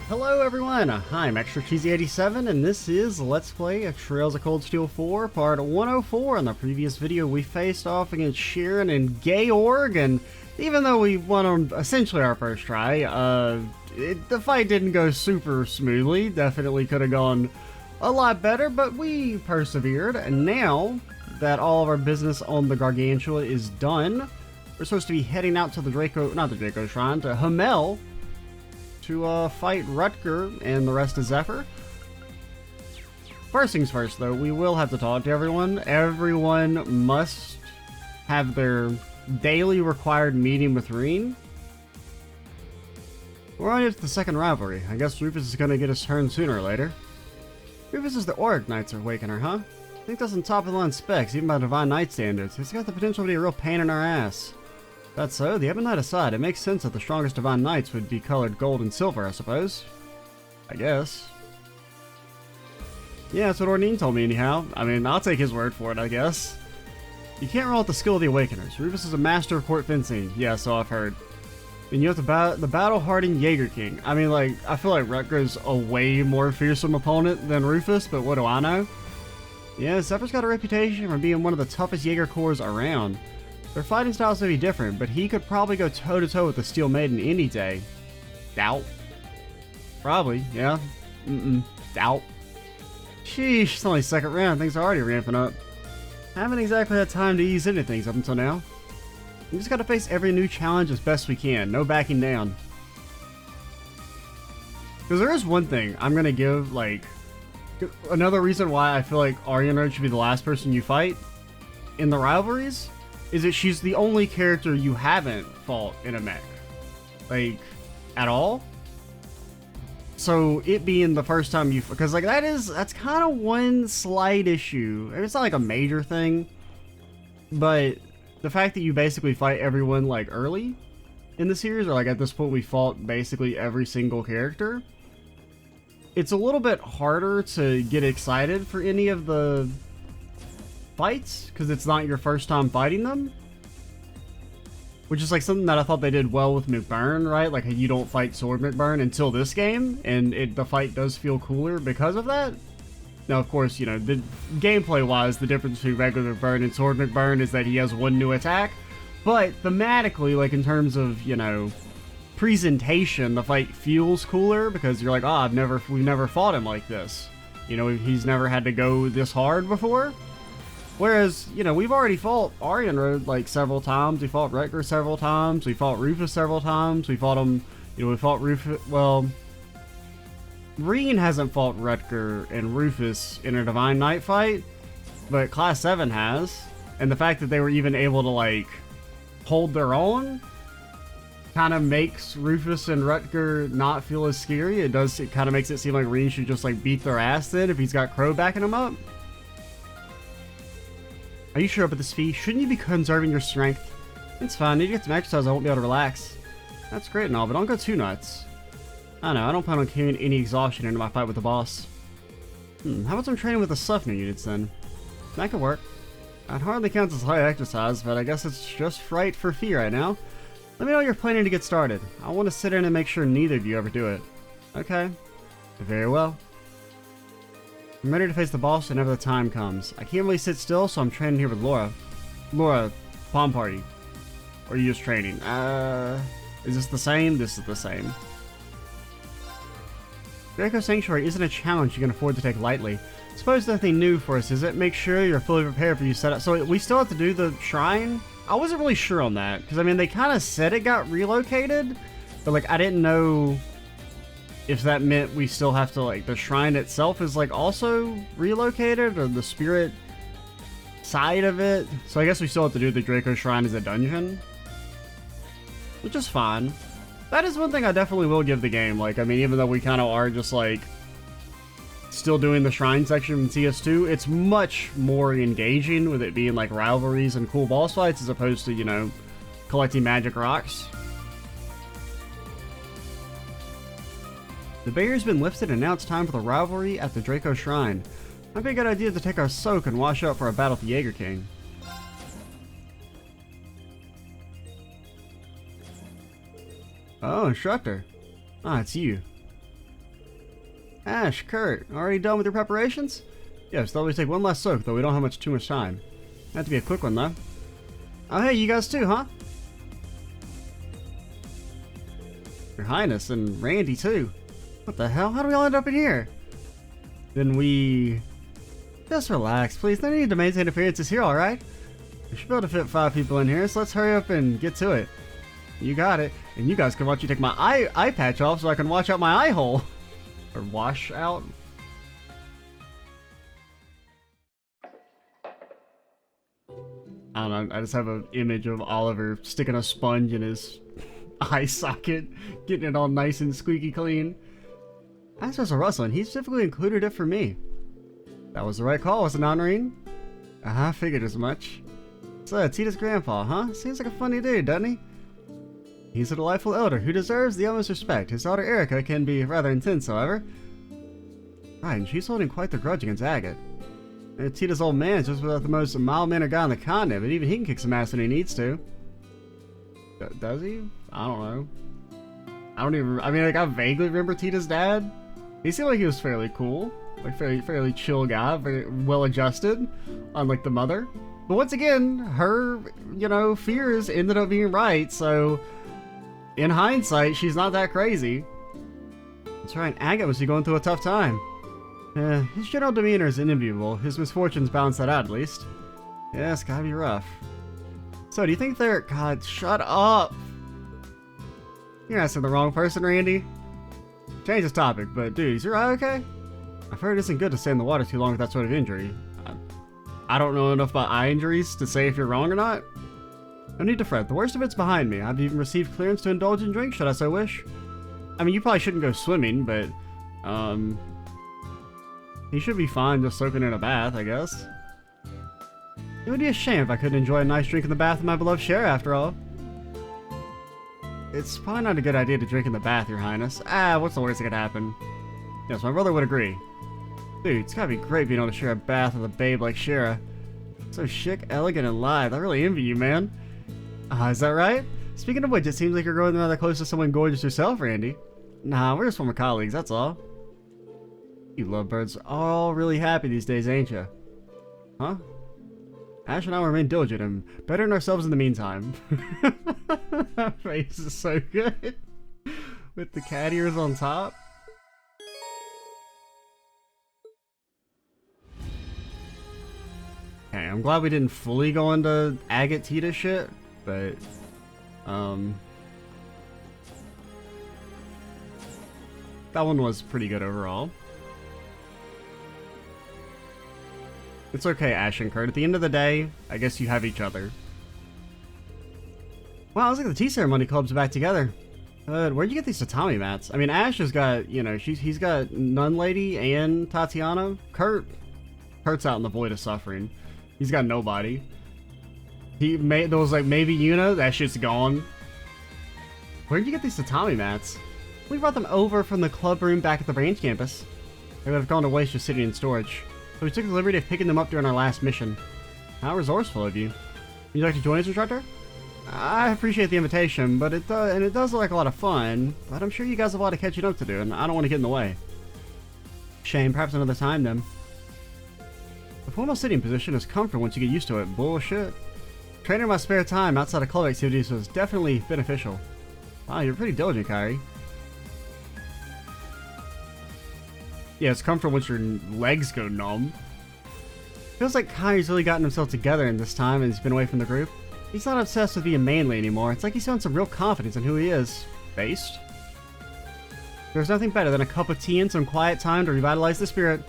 Hello everyone, I'm Extra Cheesy 87 and this is Let's Play Trails of Cold Steel 4 part 104. In the previous video we faced off against Sharon and Georg, and even though we won on essentially our first try, the fight didn't go super smoothly. Definitely could have gone a lot better, but we persevered, and now that all of our business on the Gargantua is done, we're supposed to be heading out to the Draco Shrine, to Hamel, to fight Rutger and the rest of Zephyr. First things first, though, we will have to talk to everyone. Everyone must have their daily required meeting with Reen. We're on to the second rivalry. I guess Rufus is going to get his turn sooner or later. Rufus is the Auric Knights Awakener, huh? I think that's on top of the line specs, even by Divine Knight standards. It's got the potential to be a real pain in our ass. That's so, the Ebon Knight aside, it makes sense that the strongest Divine Knights would be colored gold and silver, I suppose. I guess. Yeah, that's what Ornine told me anyhow. I mean, I'll take his word for it, I guess. You can't roll out the skill of the Awakeners. Rufus is a master of court fencing. Yeah, so I've heard. And you have the battle-hardened Jaeger King. I mean, like, I feel like Rutger's a way more fearsome opponent than Rufus, but what do I know? Yeah, Zephyr's got a reputation for being one of the toughest Jaeger cores around. Their fighting styles may be different, but he could probably go toe-to-toe with the Steel Maiden any day. Doubt. Probably, yeah. Doubt. Sheesh, it's only second round, things are already ramping up. Haven't exactly had time to ease into things up until now. We just gotta face every new challenge as best we can, no backing down. Because there is one thing I'm gonna give, like, another reason why I feel like Ariana should be the last person you fight in the rivalries is that she's the only character you haven't fought in a mech. Like, at all. So, it being the first time you... Because, like, that's kind of one slight issue. It's not like a major thing. But the fact that you basically fight everyone, like, early in the series, or, like, at this point we fought basically every single character, it's a little bit harder to get excited for any of the fights, because it's not your first time fighting them. Which is like something that I thought they did well with McBurn, right? Like, you don't fight Sword McBurn until this game, and the fight does feel cooler because of that. Now, of course, you know, the gameplay-wise, the difference between regular McBurn and Sword McBurn is that he has one new attack. But thematically, like in terms of, you know, presentation, the fight feels cooler because you're like, oh, we've never fought him like this. You know, he's never had to go this hard before. Whereas, you know, we've already fought Aryan Road like several times. We fought Rutger several times. We fought Rufus several times. We fought him, you know, we fought Rufus. Well, Reen hasn't fought Rutger and Rufus in a Divine Knight fight, but Class 7 has. And the fact that they were even able to, like, hold their own kind of makes Rufus and Rutger not feel as scary. It kind of makes it seem like Reen should just, like, beat their ass then if he's got Crow backing him up. Are you sure about this fee? Shouldn't you be conserving your strength? It's fine. Need to get some exercise. I won't be able to relax. That's great and all, but don't go too nuts. I don't know. I don't plan on carrying any exhaustion into my fight with the boss. How about some training with the Suffner units then? That could work. It hardly counts as light exercise, but I guess it's just fright for fee right now. Let me know you're planning to get started. I want to sit in and make sure neither of you ever do it. Okay. Very well. I'm ready to face the boss whenever the time comes. I can't really sit still, so I'm training here with Laura. Laura, Palm Party. Or are you just training? Is this the same? This is the same. Draco Sanctuary isn't a challenge you can afford to take lightly. Suppose nothing new for us, is it? Make sure you're fully prepared for you set up. So we still have to do the shrine? I wasn't really sure on that, because I mean, they kind of said it got relocated, but like, I didn't know if that meant we still have to, like, the shrine itself is, like, also relocated, or the spirit side of it. So I guess we still have to do the Draco Shrine as a dungeon, which is fine. That is one thing I definitely will give the game. Like, I mean, even though we kind of are just, like, still doing the shrine section in CS2, it's much more engaging with it being, like, rivalries and cool boss fights as opposed to, you know, collecting magic rocks. The barrier's been lifted and now it's time for the rivalry at the Draco Shrine. Might be a good idea to take our soak and wash up for a battle with the Jaeger King. Oh, instructor. Ah, it's you. Ash, Kurt, already done with your preparations? Yes, thought we'd take one last soak, though we don't have too much time. Have to be a quick one, though. Oh, hey, you guys too, huh? Your Highness, and Randy, too. What the hell? How do we all end up in here? Then we... Just relax, please. No need to maintain appearances here, alright? We should be able to fit 5 people in here, so let's hurry up and get to it. You got it. And you guys can watch you take my eye patch off so I can wash out my eye hole. Or wash out. I don't know, I just have an image of Oliver sticking a sponge in his eye socket, getting it all nice and squeaky clean. As was a rustling, he specifically included it for me. That was the right call, was it not, Noreen? I figured as much. So, Tita's grandpa, huh? Seems like a funny dude, doesn't he? He's a delightful elder who deserves the utmost respect. His daughter Erica can be rather intense, however. Right, and she's holding quite the grudge against Agate. And Tita's old man is just about the most mild-mannered guy on the continent, but even he can kick some ass when he needs to. Does he? I don't know. I mean, like, I vaguely remember Tita's dad. He seemed like he was fairly cool. Like, fairly chill guy, very well-adjusted, unlike the mother. But once again, her, you know, fears ended up being right, so... In hindsight, she's not that crazy. That's right, Agate must be going through a tough time. His general demeanor is enviable. His misfortunes balance that out, at least. Yeah, it's gotta be rough. So, do you think they're... God, shut up! You're asking the wrong person, Randy. Change this topic, but dude, is your eye okay? I've heard it isn't good to stay in the water too long with that sort of injury. I don't know enough about eye injuries to say if you're wrong or not. No need to fret, the worst of it's behind me. I've even received clearance to indulge in drinks, should I so wish. I mean, you probably shouldn't go swimming, but, he should be fine just soaking in a bath, I guess. It would be a shame if I couldn't enjoy a nice drink in the bath with my beloved Cher, after all. It's probably not a good idea to drink in the bath, Your Highness. What's the worst that could happen? Yes, my brother would agree. Dude, it's gotta be great being able to share a bath with a babe like Shara. So chic, elegant, and lithe. I really envy you, man. Is that right? Speaking of which, it seems like you're growing rather close to someone gorgeous yourself, Randy. Nah, we're just former colleagues, that's all. You lovebirds are all really happy these days, ain't ya? Huh? Ash and I will remain diligent and bettering ourselves in the meantime. That face is so good. With the cat ears on top. Okay, I'm glad we didn't fully go into Agate Tita shit, but that one was pretty good overall. It's okay, Ash and Kurt. At the end of the day, I guess you have each other. Wow, looks like the tea ceremony club's back together. Where'd you get these tatami mats? I mean, Ash has got, you know, he's got Nun Lady and Tatiana. Kurt's out in the void of suffering. He's got nobody. There was like maybe Yuna, that shit's gone. Where'd you get these tatami mats? We brought them over from the club room back at the branch campus. They would have gone to waste just sitting in storage. So we took the liberty of picking them up during our last mission. How resourceful of you. Would you like to join us, instructor? I appreciate the invitation, but it does look like a lot of fun. But I'm sure you guys have a lot of catching up to do, and I don't want to get in the way. Shame, perhaps another time then. The formal sitting position is comfort once you get used to it. Bullshit. Training in my spare time outside of club activities was definitely beneficial. Wow, you're pretty diligent, Kyrie. Yeah, it's comfort once your legs go numb. Feels like Kyrie's really gotten himself together in this time and he's been away from the group. He's not obsessed with being manly anymore. It's like he's shown some real confidence in who he is. Based. There's nothing better than a cup of tea and some quiet time to revitalize the spirit.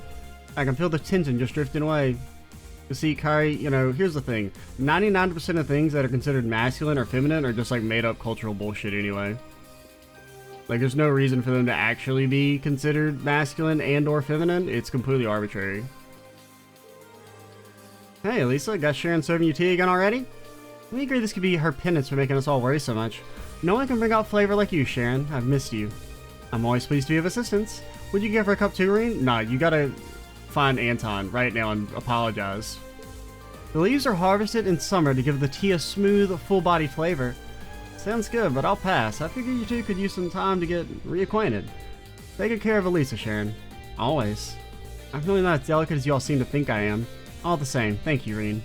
I can feel the tension just drifting away. You see, Kyrie, you know, here's the thing. 99% of things that are considered masculine or feminine are just like made up cultural bullshit anyway. Like, there's no reason for them to actually be considered masculine and or feminine. It's completely arbitrary. Hey, Lisa, got Sharon serving you tea again already? We agree this could be her penance for making us all worry so much. No one can bring out flavor like you, Sharon. I've missed you. I'm always pleased to be of assistance. Would you give her a cup too, Reen? Nah, you gotta find Anton right now and apologize. The leaves are harvested in summer to give the tea a smooth, full-bodied flavor. Sounds good, but I'll pass. I figure you two could use some time to get reacquainted. Take good care of Elisa, Sharon. Always. I'm really not as delicate as you all seem to think I am. All the same, thank you, Reen.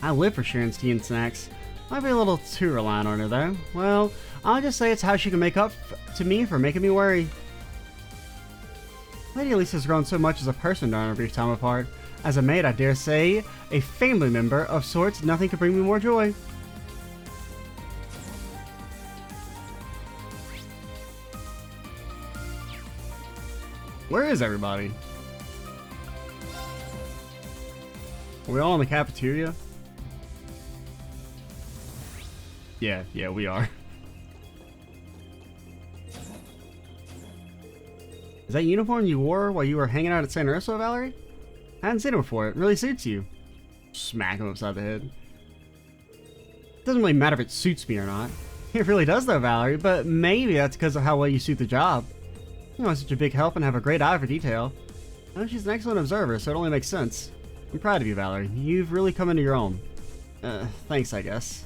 I live for Sharon's tea and snacks. Might be a little too reliant on her, though. Well, I'll just say it's how she can make up to me for making me worry. Lady Elise has grown so much as a person during our brief time apart. As a maid, I dare say, a family member of sorts, nothing could bring me more joy. Where is everybody? Are we all in the cafeteria? Yeah, we are. Is that uniform you wore while you were hanging out at San Urso, Valerie? I hadn't seen it before. It really suits you. Smack him upside the head. It doesn't really matter if it suits me or not. It really does though, Valerie, but maybe that's because of how well you suit the job. You know, such a big help and have a great eye for detail. I know she's an excellent observer, so it only makes sense. I'm proud of you, Valerie. You've really come into your own. Thanks, I guess.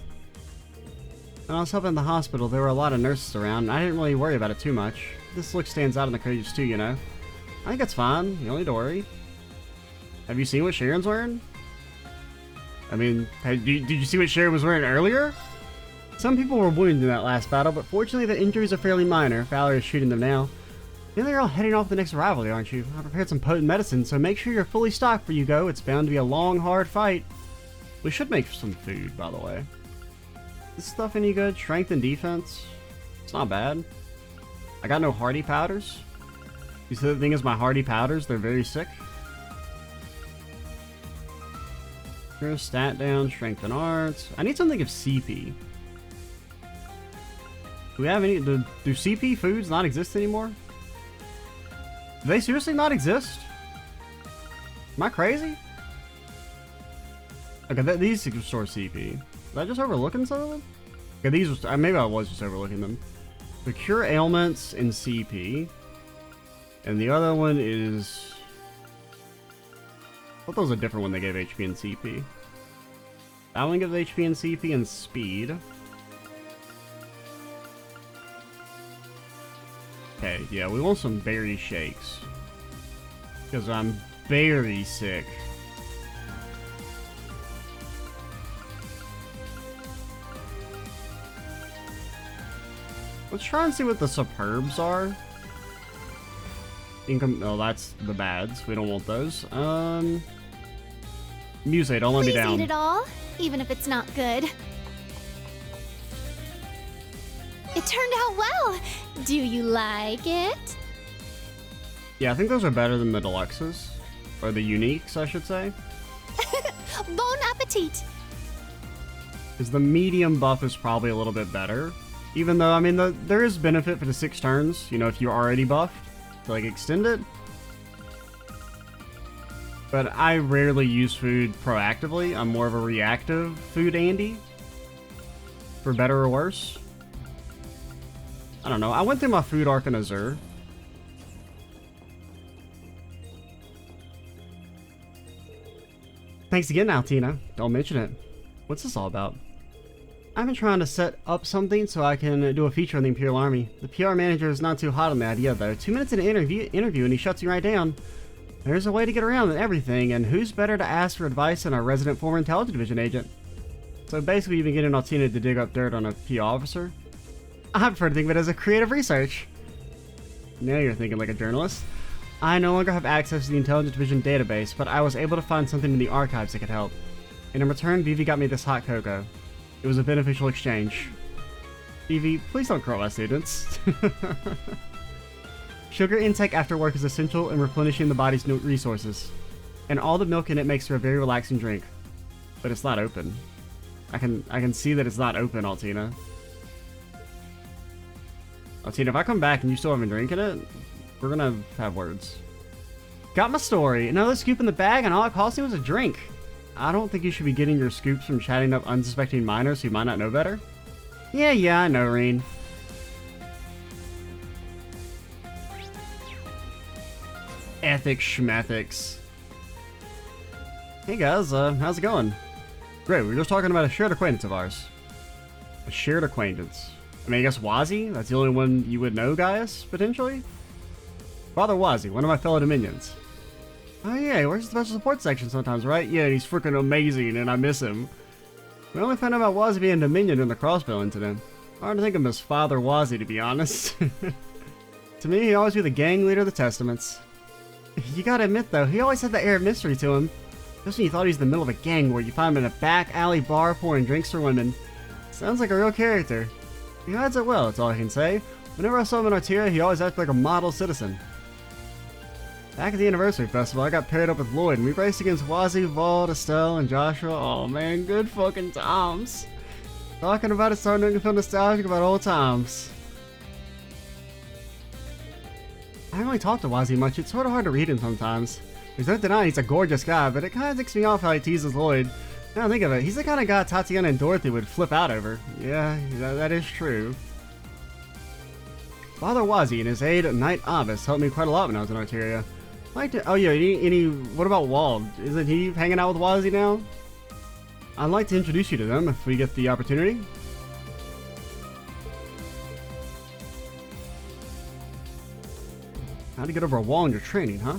When I was helping in the hospital, there were a lot of nurses around, and I didn't really worry about it too much. This look stands out in the crates too, you know. I think it's fine. You don't need to worry. Have you seen what Sharon's wearing? I mean, did you see what Sharon was wearing earlier? Some people were wounded in that last battle, but fortunately the injuries are fairly minor. Valerie is shooting them now. Then they're all heading off the next rivalry, aren't you? I prepared some potent medicine, so make sure you're fully stocked before you go. It's bound to be a long, hard fight. We should make some food, by the way. Is this stuff any good? Strength and defense? It's not bad. I got no hardy powders. You see, the thing is, my hardy powders, they're very sick. Here's stat down, strength and arts. I need something of CP. Do we have any? Do CP foods not exist anymore? Do they seriously not exist? Am I crazy? Okay, these can store CP. Did I just overlooking some of them? Okay, these were, maybe I was just overlooking them. The cure ailments in CP. And the other one is... I thought that was a different one they gave HP and CP. That one gives HP and CP and speed. Okay, yeah, we want some berry shakes. Because I'm very sick. Let's try and see what the superbs are. Income. Oh, that's the bads. We don't want those. Muse, don't let me down. Please eat it all, even if it's not good. It turned out well. Do you like it? Yeah, I think those are better than the deluxes. Or the uniques, I should say. Bon appetit! Because the medium buff is probably a little bit better. Even though, I mean, there is benefit for the 6 turns, you know, if you're already buffed. To, like, extend it. But I rarely use food proactively. I'm more of a reactive food Andy. For better or worse. I don't know. I went through my food arc in Azure. Thanks again, Altina. Don't mention it. What's this all about? I've been trying to set up something so I can do a feature on the Imperial Army. The PR manager is not too hot on the idea, though. 2 minutes in an interview and he shuts you right down. There's a way to get around everything, and who's better to ask for advice than our resident former Intelligence Division agent? So basically, you've been getting Altina to dig up dirt on a PR officer? I prefer to think of it as a creative research. Now you're thinking like a journalist. I no longer have access to the Intelligence Division database, but I was able to find something in the archives that could help. And in return, Vivi got me this hot cocoa. It was a beneficial exchange. Vivi, please don't curl my students. Sugar intake after work is essential in replenishing the body's resources. And all the milk in it makes for a very relaxing drink. But it's not open. I can see that it's not open, Altina. Altina, if I come back and you still haven't drinking it, we're gonna have words. Got my story. Another scoop in the bag, and all it cost me was a drink. I don't think you should be getting your scoops from chatting up unsuspecting minors who might not know better. Yeah, I know, Reen. Ethics schmethics. Hey guys, how's it going? Great, we were just talking about a shared acquaintance of ours. A shared acquaintance. I mean, I guess Wazi? That's the only one you would know, Gaius, potentially? Father Wazzy, one of my fellow Dominions. Oh yeah, he works in the special support section sometimes, right? Yeah, he's freaking amazing, and I miss him. We only found out about Wazzy being Dominion in the crossbow incident. Hard to think of him as Father Wazzy, to be honest. To me, he'd always be the gang leader of the Testaments. You gotta admit, though, he always had the air of mystery to him. Just when you thought he was in the middle of a gang where you find him in a back alley bar pouring drinks for women. Sounds like a real character. He hides it well, that's all I can say. Whenever I saw him in Arteria, he always acted like a model citizen. Back at the anniversary festival, I got paired up with Lloyd, and we raced against Wazzy, Vald, Estelle, and Joshua. Oh man, good fucking times. Talking about it starting to feel nostalgic about old times. I haven't really talked to Wazzy much, it's sort of hard to read him sometimes. There's no denying he's a gorgeous guy, but it kind of ticks me off how he teases Lloyd. Now think of it, he's the kind of guy Tatiana and Dorothy would flip out over. Yeah, that is true. Father Wazzy and his aide, Knight Abbas, helped me quite a lot when I was in Arteria. Oh yeah, what about Wald? Isn't he hanging out with Wazzy now? I'd like to introduce you to them if we get the opportunity. How to get over a wall in your training, huh?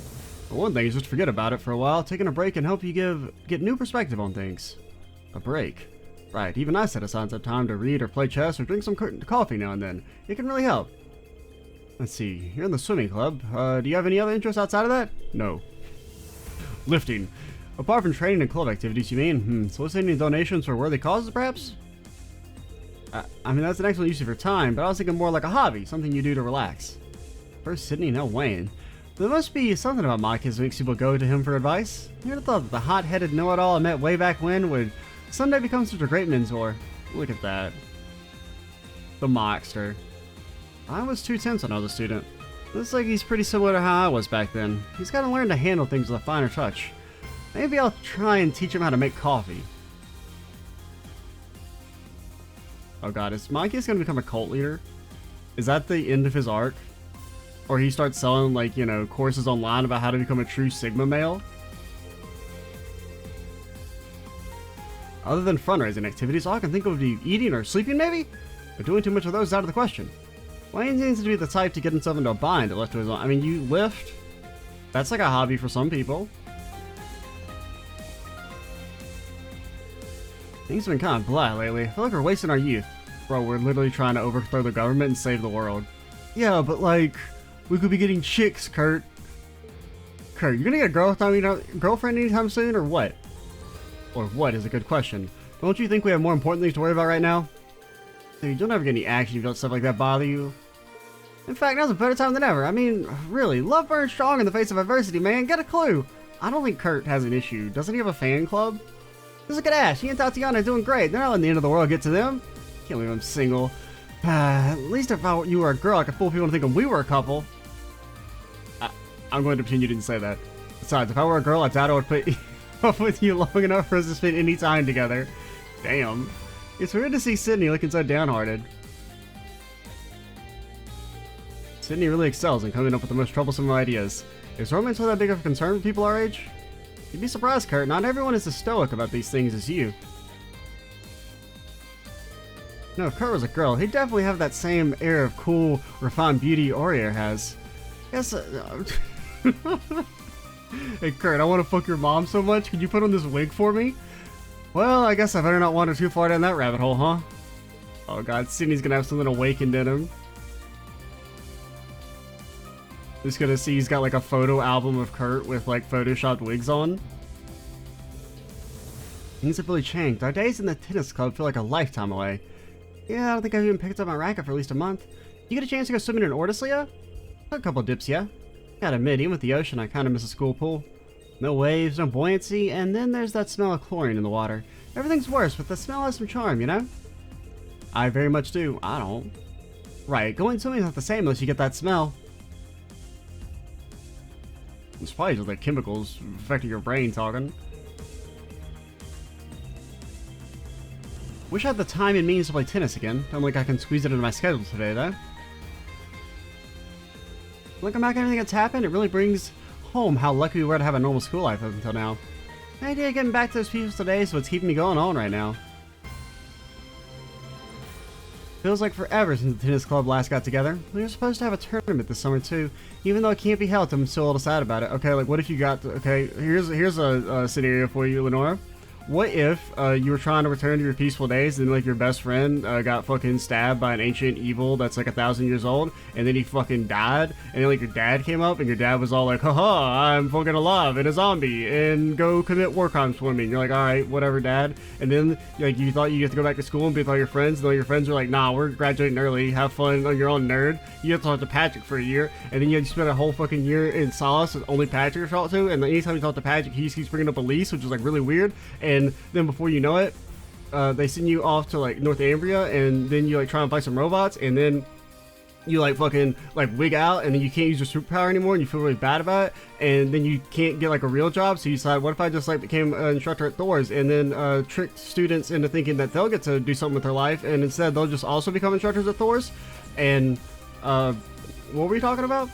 Well, one thing is just forget about it for a while. Taking a break can help you get new perspective on things. A break. Right, even I set aside some time to read or play chess or drink some coffee now and then. It can really help. Let's see, you're in the swimming club. Do you have any other interests outside of that? No. Lifting. Apart from training and club activities, you mean? Soliciting donations for worthy causes, perhaps? I mean, that's an excellent use of your time, but I was thinking more like a hobby, something you do to relax. First Sydney, now Wayne. There must be something about Marcus that makes people go to him for advice. You would have thought that the hot-headed know-it-all I met way back when would someday become such a great mentor. Look at that. The Mockster. I was 2 tenths when I was a student. Looks like he's pretty similar to how I was back then. He's got to learn to handle things with a finer touch. Maybe I'll try and teach him how to make coffee. Oh god, is Marcus going to become a cult leader? Is that the end of his arc? Or he starts selling, like, you know, courses online about how to become a true Sigma male? Other than fundraising activities, all I can think of would be eating or sleeping, maybe? But doing too much of those is out of the question. Wayne seems to be the type to get himself into a bind left to his own. I mean, you lift. That's like a hobby for some people. Things have been kind of blah lately. I feel like we're wasting our youth. Bro, we're literally trying to overthrow the government and save the world. Yeah, but like, we could be getting chicks, Kurt. Kurt, you gonna get a girlfriend anytime soon, or what? Or what is a good question. Don't you think we have more important things to worry about right now? Dude, you'll never get any action if you let stuff like that bother you. In fact, now's a better time than ever. I mean, really, love burns strong in the face of adversity, man. Get a clue. I don't think Kurt has an issue. Doesn't he have a fan club? Just look at Ash. He and Tatiana are doing great. They're not letting the end of the world get to them. Can't believe I'm single. At least if you were a girl, I could fool people into thinking we were a couple. I'm going to pretend you didn't say that. Besides, if I were a girl, I doubt I would put up with you long enough for us to spend any time together. Damn. It's weird to see Sydney looking so downhearted. Sydney really excels in coming up with the most troublesome ideas. Is romance really that big of a concern for people our age? You'd be surprised, Kurt. Not everyone is as stoic about these things as you. No, if Kurt was a girl, he'd definitely have that same air of cool, refined beauty Aurier has. Yes. Hey, Kurt, I want to fuck your mom so much. Could you put on this wig for me? Well, I guess I better not wander too far down that rabbit hole, huh? Oh god, Sydney's gonna have something awakened in him. Just gonna see he's got like a photo album of Kurt with like photoshopped wigs on. Things have really changed. Our days in the tennis club feel like a lifetime away. Yeah, I don't think I've even picked up my racket for at least a month. You get a chance to go swimming in Ortislia? A couple dips, yeah. Gotta admit, even with the ocean, I kinda miss a school pool. No waves, no buoyancy, and then there's that smell of chlorine in the water. Everything's worse, but the smell has some charm, you know? I very much do. I don't. Right, going swimming is not the same unless you get that smell. It's probably just like chemicals affecting your brain talking. Wish I had the time and means to play tennis again. Don't think I can squeeze it into my schedule today, though. Looking back at everything that's happened, it really brings home how lucky we were to have a normal school life up until now. The idea of getting back to those people today is what's keeping me going on right now. Feels like forever since the tennis club last got together. We were supposed to have a tournament this summer too. Even though it can't be held, I'm still a little sad about it. Okay, like what if you got to, okay, here's a scenario for you, Lenora. What if you were trying to return to your peaceful days and like your best friend got fucking stabbed by an ancient evil that's like 1,000 years old, and then he fucking died, and then like your dad came up and your dad was all like, haha, I'm fucking alive and a zombie and go commit war crimes for me. And you're like, alright, whatever, dad. And then like you thought you have to go back to school and be with all your friends, and all your friends are like, nah, we're graduating early, have fun on your own, nerd. You have to talk to Patrick for a year, and then you have to spend a whole fucking year in solace with only Patrick to talk to, and then anytime you talk to Patrick, he keeps bringing up Elise, which is like really weird. And then before you know it, they send you off to like North Ambria, and then you like try and fight some robots, and then you like fucking like wig out, and then you can't use your superpower anymore, and you feel really bad about it, and then you can't get like a real job, so you decide, what if I just like became an instructor at Thor's, and then tricked students into thinking that they'll get to do something with their life, and instead they'll just also become instructors at Thor's. And what were we talking about?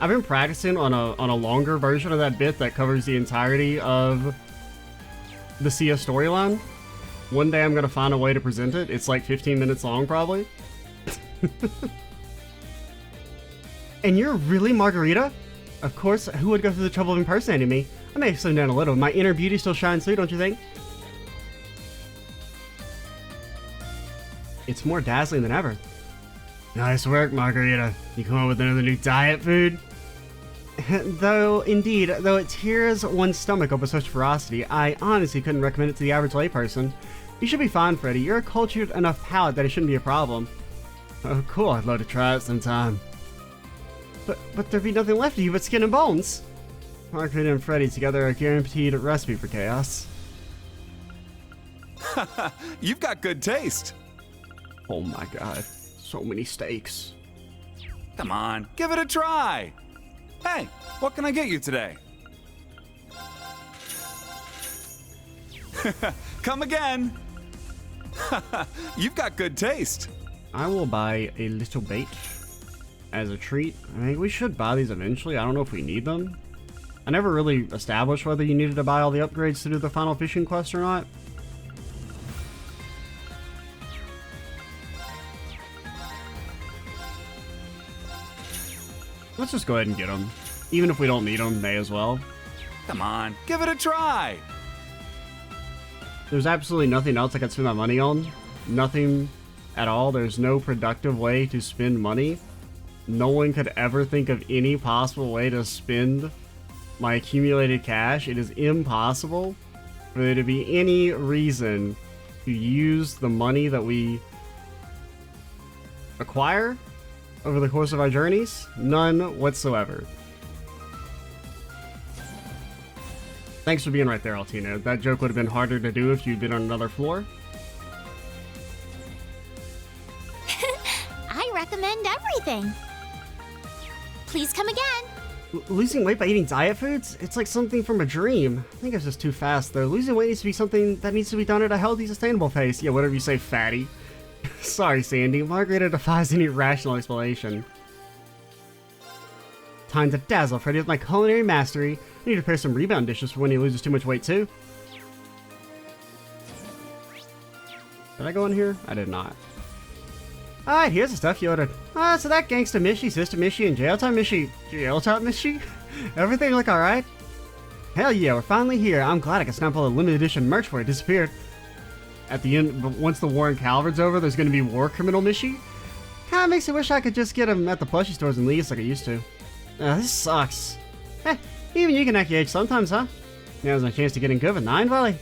I've been practicing on a longer version of that bit that covers the entirety of the Sia storyline. One day I'm gonna find a way to present it. It's like 15 minutes long, probably. And you're really Margarita? Of course, who would go through the trouble of impersonating me? I may have slimmed down a little. My inner beauty still shines through, don't you think? It's more dazzling than ever. Nice work, Margarita. You come up with another new diet food? Though it tears one's stomach up with such ferocity, I honestly couldn't recommend it to the average layperson. You should be fine, Freddy. You're a cultured enough palate that it shouldn't be a problem. Oh, cool. I'd love to try it sometime. But there'd be nothing left of you but skin and bones. Margarita and Freddy together are a guaranteed recipe for chaos. You've got good taste. Oh my god. So many steaks. Come on, give it a try. Hey, what can I get you today? Come again. You've got good taste. I will buy a little bait as a treat. I think we should buy these eventually. I don't know if we need them. I never really established whether you needed to buy all the upgrades to do the final fishing quest or not. Let's just go ahead and get them. Even if we don't need them, may as well. Come on, give it a try. There's absolutely nothing else I can spend my money on. Nothing at all. There's no productive way to spend money. No one could ever think of any possible way to spend my accumulated cash. It is impossible for there to be any reason to use the money that we acquire over the course of our journeys. None whatsoever. Thanks for being right there, Altina. That joke would have been harder to do if you'd been on another floor. I recommend everything. Please come again. Losing weight by eating diet foods? It's like something from a dream. I think it's just too fast, though. Losing weight needs to be something that needs to be done at a healthy, sustainable pace. Yeah, whatever you say, fatty. Sorry, Sandy. Margarita defies any rational explanation. Time to dazzle Freddy with my culinary mastery. I need to prepare some rebound dishes for when he loses too much weight, too. Did I go in here? I did not. Alright, here's the stuff you ordered. So that Gangsta Mishy, Sister Mishy, and Jailtime Mishy? Everything look alright? Hell yeah, we're finally here. I'm glad I could snap all the limited edition merch before it disappeared. At the end, once the war in Calvard's over, there's gonna be War Criminal Mishy. Kinda makes me wish I could just get them at the plushie stores and leaves like I used to. This sucks. Heh, even you can act your age sometimes, huh? Now's my chance to get in good with Nine Valley.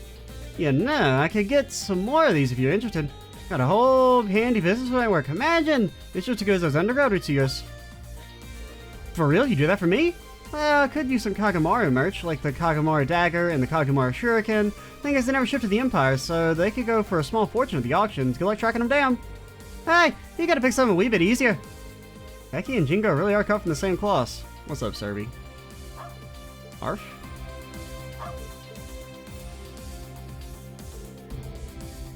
You know, I could get some more of these if you're interested. Got a whole handy business when I work. Imagine! It's just as good as those undergraduate years. For real? You do that for me? Well, I could use some Kagamaru merch, like the Kagamaru Dagger and the Kagamaru Shuriken. Thing is, they never shipped to the Empire, so they could go for a small fortune at the auctions. Good luck tracking them down. Hey, you gotta pick something a wee bit easier. Becky and Jingo really are cut from the same cloth. What's up, Serby? Arf?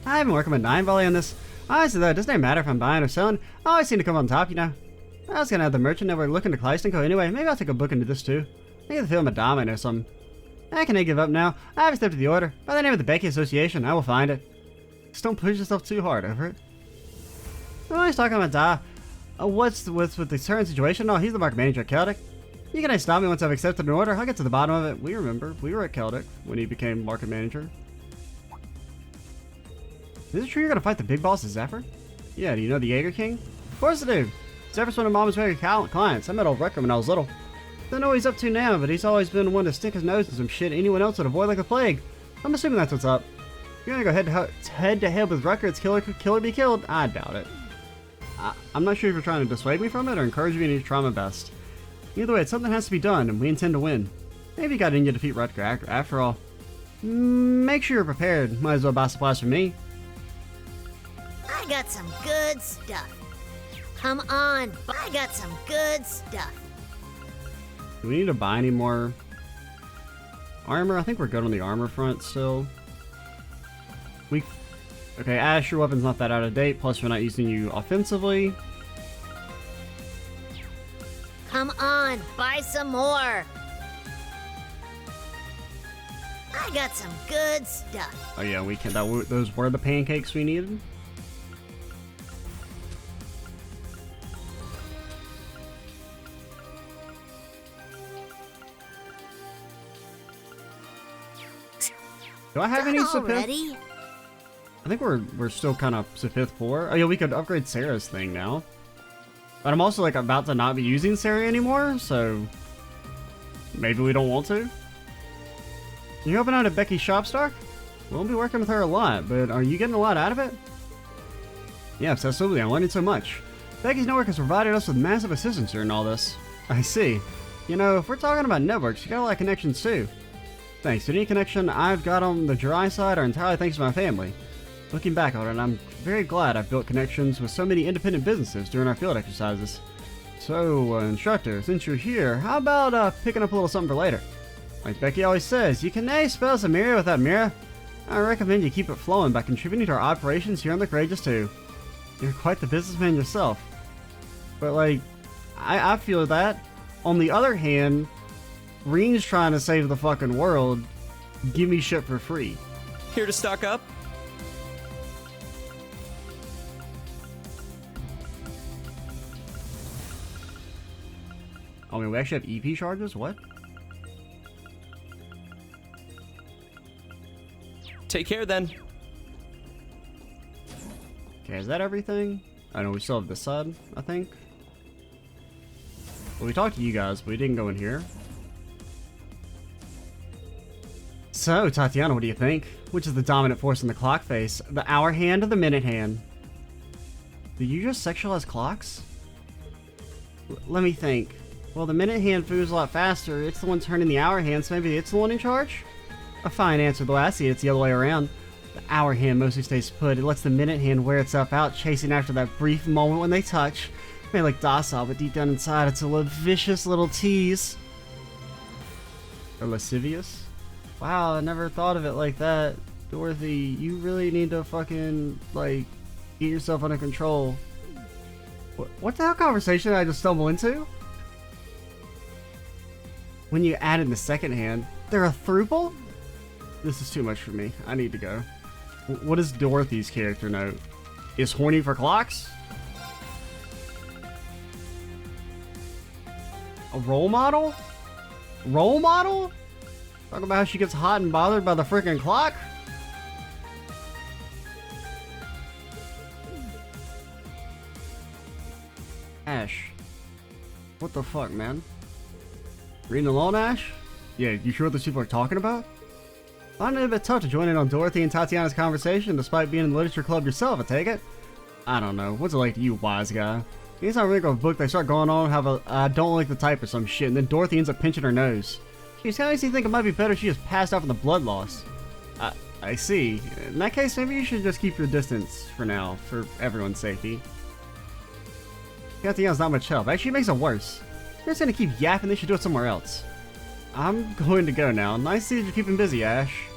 I've been working with Nine Valley on this. Honestly though, it doesn't even matter if I'm buying or selling. I always seem to come on top, you know. I was gonna have the merchant network looking to Kleist & Co. Anyway. Maybe I'll take a book into this too. I get the feeling Madama or something. I can't give up now. I have accepted the order. By the name of the Becky Association, I will find it. Just don't push yourself too hard over it. Oh, he's talking about Da. What's with the current situation? Oh, he's the market manager at Celtic. You can stop me once I've accepted an order. I'll get to the bottom of it. We remember. We were at Celtic when he became market manager. Is it true you're going to fight the big boss, Zephyr? Yeah, do you know the Jaeger King? Of course I do. Zephyr's one of Mama's favorite clients. I met old Rutger when I was little. Don't know what he's up to now, but he's always been one to stick his nose in some shit anyone else would avoid like the plague. I'm assuming that's what's up. You're gonna go head to head with Rutger, it's killer be killed? I doubt it. I'm not sure if you're trying to dissuade me from it or encourage me to try my best. Either way, something has to be done, and we intend to win. Maybe you got in to defeat Rutger after all. Make sure you're prepared. Might as well buy supplies from me. I got some good stuff. Come on, I got some good stuff. Do we need to buy any more armor? I think we're good on the armor front still. Okay, Ash, your weapon's not that out of date, plus we're not using you offensively. Come on, buy some more. I got some good stuff. Oh yeah, we can. Those were the pancakes we needed. Do I have any Sepith? I think we're still kind of Sepith 4. Oh yeah, we could upgrade Sarah's thing now. But I'm also like about to not be using Sarah anymore, so maybe we don't want to. You helping out at Becky's shop, Stark? We'll be working with her a lot, but are you getting a lot out of it? Yes, absolutely. I'm learning so much. Becky's network has provided us with massive assistance during all this. I see. You know, if we're talking about networks, you got a lot of connections too. Thanks. Any connection I've got on the dry side are entirely thanks to my family. Looking back on it, I'm very glad I've built connections with so many independent businesses during our field exercises. So, instructor, since you're here, how about picking up a little something for later? Like Becky always says, you can spell Samira without Mira. I recommend you keep it flowing by contributing to our operations here on the Courageous too. You're quite the businessman yourself. But like, I feel that. On the other hand, Reen's trying to save the fucking world. Give me shit for free. Here to stock up? I mean, we actually have EP charges? What? Take care then. Okay, is that everything? I know we still have this side, I think. Well, we talked to you guys, but we didn't go in here. So, Tatiana, what do you think? Which is the dominant force in the clock face? The hour hand or the minute hand? Do you just sexualize clocks? Let me think. Well, the minute hand moves a lot faster. It's the one turning the hour hand, so maybe it's the one in charge? A fine answer, the way I see it, it's the other way around. The hour hand mostly stays put. It lets the minute hand wear itself out, chasing after that brief moment when they touch. May look docile, but deep down inside, it's a vicious little tease. Or lascivious? Wow, I never thought of it like that. Dorothy, you really need to fucking, like, get yourself under control. What the hell conversation did I just stumble into? When you add in the second hand, they're a throuple? This is too much for me. I need to go. What is Dorothy's character note? Is horny for clocks? A role model? Role model? Talk about how she gets hot and bothered by the freaking clock? Ash. What the fuck, man? Reading alone, Ash? Yeah, you sure what those people are talking about? Finding it a bit tough to join in on Dorothy and Tatiana's conversation despite being in the literature club yourself, I take it? I don't know. What's it like to you, wise guy? Anytime I read a book, they start going on, have a I don't like the type or some shit, and then Dorothy ends up pinching her nose. Jeez, how makes you think it might be better if she just passed out from the blood loss? I see. In that case, maybe you should just keep your distance for now, for everyone's safety. Tatiana's not much help. Actually, it makes it worse. You're just gonna keep yapping, they should do it somewhere else. I'm going to go now. Nice to see that you're keeping busy, Ash.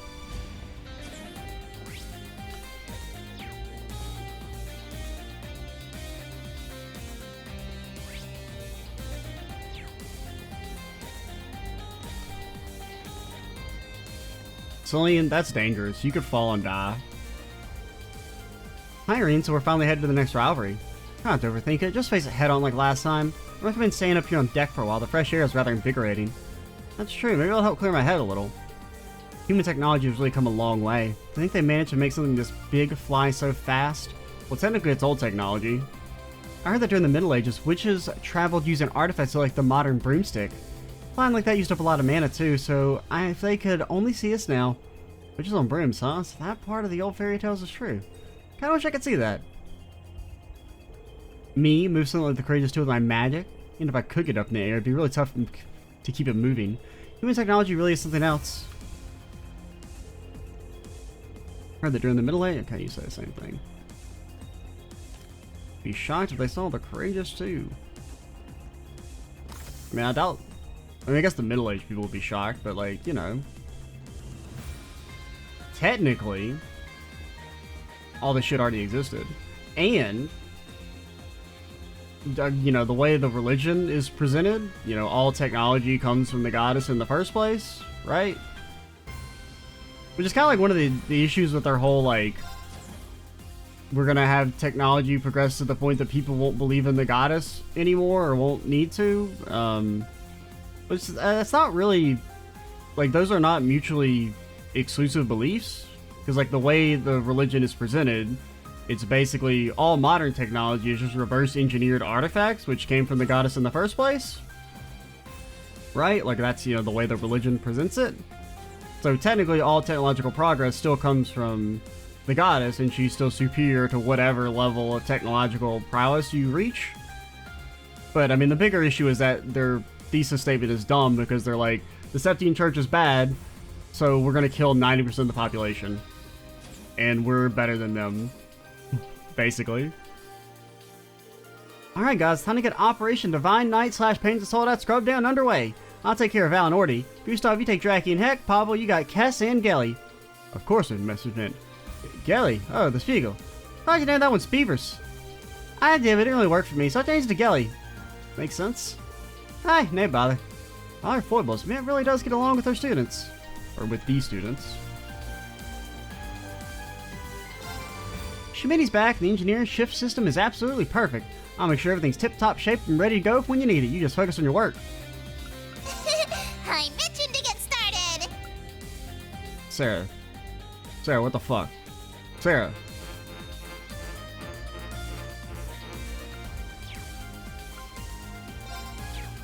Cillian, that's dangerous. You could fall and die. Hi, Irene, so we're finally headed to the next rivalry. Try not to overthink it, just face it head on like last time. I recommend staying up here on deck for a while. The fresh air is rather invigorating. That's true, maybe it'll help clear my head a little. Human technology has really come a long way. I think they managed to make something this big fly so fast. Well, technically it's old technology. I heard that during the Middle Ages, witches traveled using artifacts like the modern broomstick. Flying like that used up a lot of mana too, so if they could only see us now. Witches on brooms, huh? So that part of the old fairy tales is true. Kinda wish I could see that. Me, move something like the courageous two with my magic. Even if I could get up in the air, it'd be really tough to keep it moving. Human technology really is something else. Heard that during the Middle Ages, okay, you say the same thing. Be shocked if they saw the courageous too. I mean, I guess the middle-aged people would be shocked, but like, you know. Technically, all this shit already existed. And, you know, the way the religion is presented, you know, all technology comes from the goddess in the first place, right? Which is kind of like one of the issues with our whole, like, we're gonna have technology progress to the point that people won't believe in the goddess anymore or won't need to. Which it's not really, like, those are not mutually exclusive beliefs. Because, like, the way the religion is presented, it's basically all modern technology is just reverse engineered artifacts which came from the goddess in the first place. Right? Like, that's, you know, the way the religion presents it. So technically all technological progress still comes from the goddess, and she's still superior to whatever level of technological prowess you reach. But, I mean, the bigger issue is that their thesis statement is dumb because they're like, the Septine Church is bad, so we're gonna kill 90% of the population. And we're better than them. Basically. Alright guys, time to get Operation Divine Knight / Pains of Soldat Scrub Down underway. I'll take care of Val and Orty. Gustav, you take Dracky and Heck. Pablo, you got Kess and Gelly. Of course, the message meant Gelly. Oh, the Spiegel. How'd you name that one's Beavers? I did, but it didn't really work for me, so I changed to Gelly. Makes sense. Hi, no bother. Our foibles, man, really does get along with our students. Or with these students. Schmitty's back, and the engineering shift system is absolutely perfect. I'll make sure everything's tip-top shape and ready to go when you need it. You just focus on your work. I'm itching to get started. Sarah. Sarah, what the fuck? Sarah.